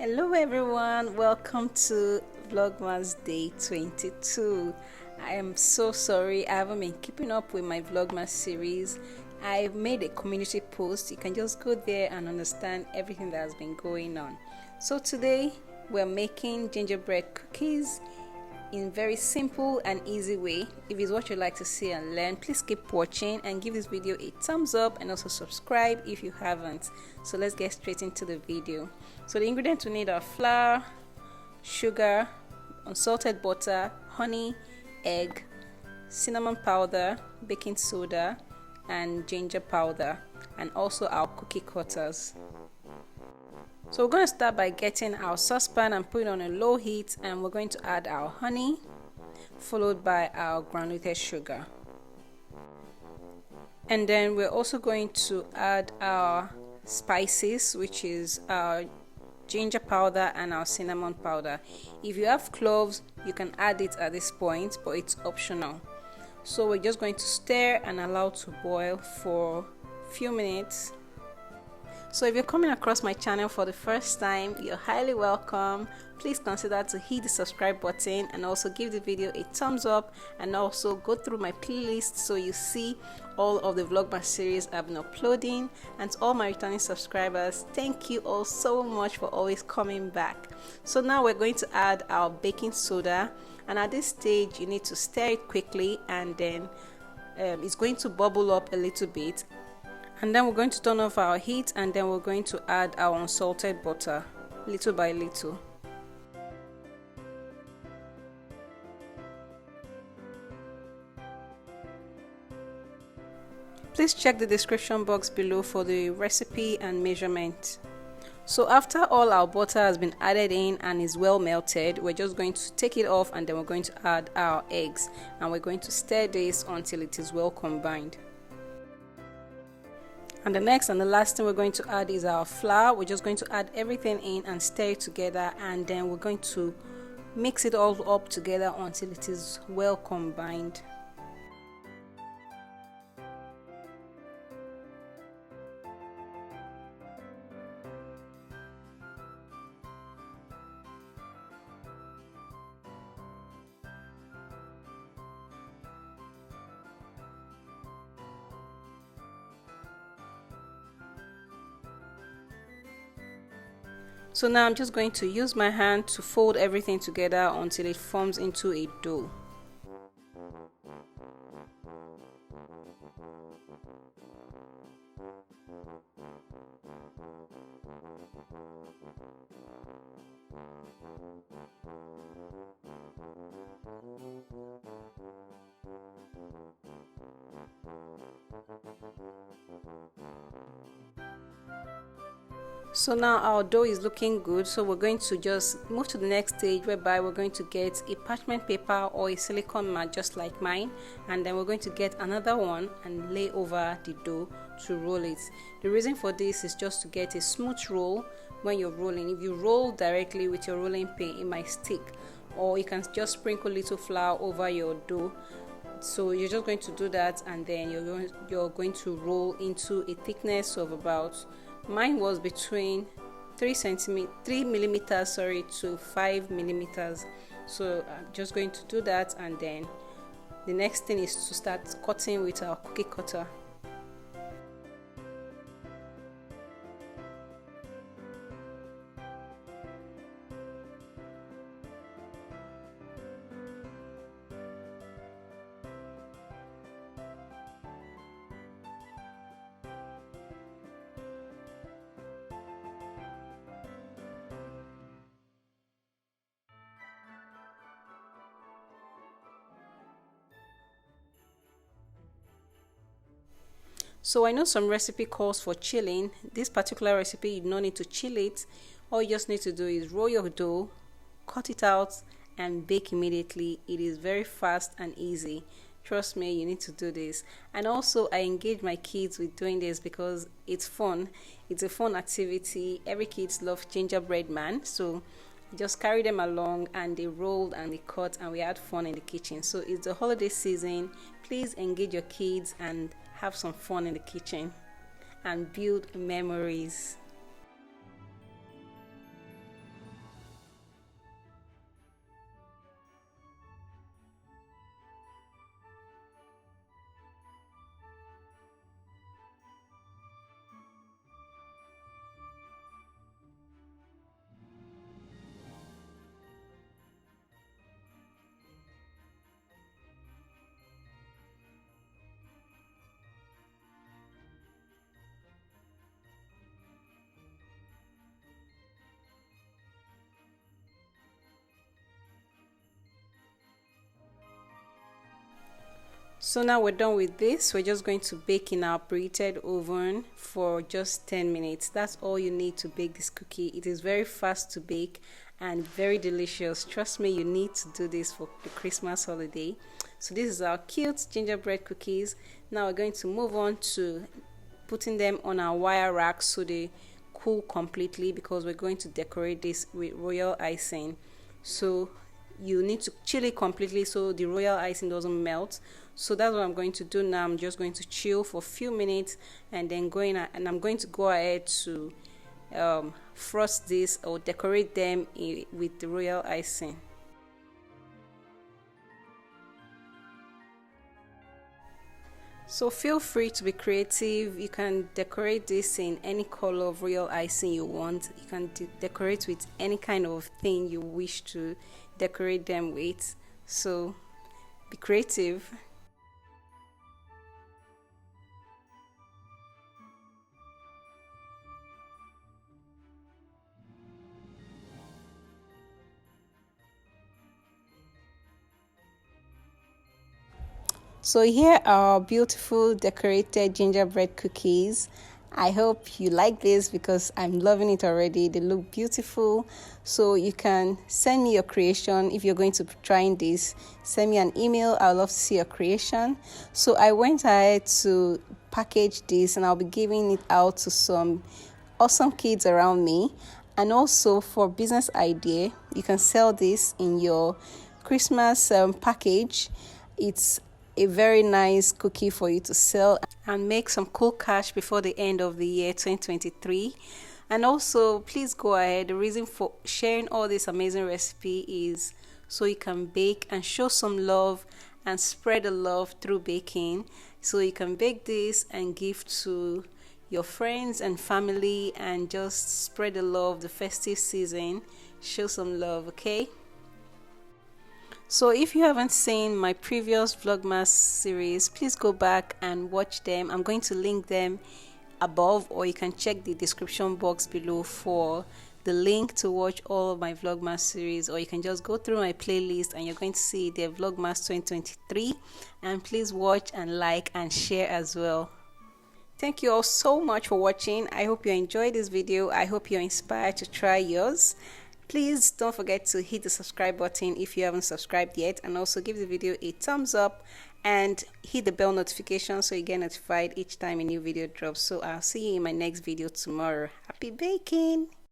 Hello everyone, welcome to Vlogmas Day 22. I am so sorry I haven't been keeping up with my Vlogmas series. I made a community post. You can just go there and understand everything that has been going on. So today we're making gingerbread cookies in very simple and easy way. If it's what you'd like to see and learn, please keep watching and give this video a thumbs up and also subscribe if you haven't. So let's get straight into the video. So the ingredients we need are flour, sugar, unsalted butter, honey, egg, cinnamon powder, baking soda, and ginger powder, and also our cookie cutters. So we're going to start by getting our saucepan and put it on a low heat, and we're going to add our honey followed by our granulated sugar, and then we're also going to add our spices, which is our ginger powder and our cinnamon powder. If you have cloves, you can add it at this point, but it's optional. So we're just going to stir and allow to boil for a few minutes. So if you're coming across my channel for the first time, you're highly welcome. Please consider to hit the subscribe button and also give the video a thumbs up, and also go through my playlist so you see all of the Vlogmas series I've been uploading. And to all my returning subscribers, thank you all so much for always coming back. So now we're going to add our baking soda, and at this stage you need to stir it quickly, and then it's going to bubble up a little bit. And then we're going to turn off our heat, and then we're going to add our unsalted butter little by little. Please check the description box below for the recipe and measurement. So after all our butter has been added in and is well melted, we're just going to take it off, and then we're going to add our eggs, and we're going to stir this until it is well combined. And the next and the last thing we're going to add is our flour. We're just going to add everything in and stir it together, and then we're going to mix it all up together until it is well combined. So now I'm just going to use my hand to fold everything together until it forms into a dough. So now our dough is looking good, so we're going to just move to the next stage, whereby we're going to get a parchment paper or a silicone mat just like mine, and then we're going to get another one and lay over the dough to roll it. The reason for this is just to get a smooth roll when you're rolling. If you roll directly with your rolling pin, it might stick, or you can just sprinkle little flour over your dough. So you're just going to do that, and then you're going to roll into a thickness of about, mine was between 3 millimeters to 5 millimeters. So I'm just going to do that, and then the next thing is to start cutting with our cookie cutter. So I know some recipe calls for chilling. This particular recipe, you don't need to chill it. All you just need to do is roll your dough, cut it out, and bake immediately. It is very fast and easy. Trust me, you need to do this. And also I engage my kids with doing this because it's fun. It's a fun activity. Every kids love gingerbread man, so I just carry them along, and they rolled and they cut, and we had fun in the kitchen. So it's the holiday season. Please engage your kids and have some fun in the kitchen and build memories. So now we're done with this. We're just going to bake in our preheated oven for just 10 minutes. That's all you need to bake this cookie. It is very fast to bake and very delicious. Trust me, you need to do this for the Christmas holiday. So this is our cute gingerbread cookies. Now we're going to move on to putting them on our wire rack so they cool completely, because we're going to decorate this with royal icing. So you need to chill it completely so the royal icing doesn't melt. So that's what I'm going to do now. I'm just going to chill for a few minutes and then I'm going to go ahead to frost this or decorate them with the royal icing. So feel free to be creative. You can decorate this in any color of royal icing you want. You can decorate with any kind of thing you wish to decorate them with. So be creative. So here are our beautiful decorated gingerbread cookies. I hope you like this because I'm loving it already. They look beautiful. So you can send me your creation if you're going to be trying this. Send me an email. I'd love to see your creation. So I went ahead to package this and I'll be giving it out to some awesome kids around me. And also for business idea, you can sell this in your Christmas package. It's a very nice cookie for you to sell and make some cool cash before the end of the year 2023. And also, please go ahead. The reason for sharing all this amazing recipe is so you can bake and show some love and spread the love through baking. So you can bake this and give to your friends and family and just spread the love, the festive season. Show some love, okay? So if you haven't seen my previous Vlogmas series, please go back and watch them. I'm going to link them above, or you can check the description box below for the link to watch all of my Vlogmas series, or you can just go through my playlist and you're going to see the Vlogmas 2023. And please watch and like and share as well. Thank you all so much for watching. I hope you enjoyed this video. I hope you're inspired to try yours. Please don't forget to hit the subscribe button if you haven't subscribed yet, and also give the video a thumbs up and hit the bell notification so you get notified each time a new video drops. So I'll see you in my next video tomorrow. Happy baking!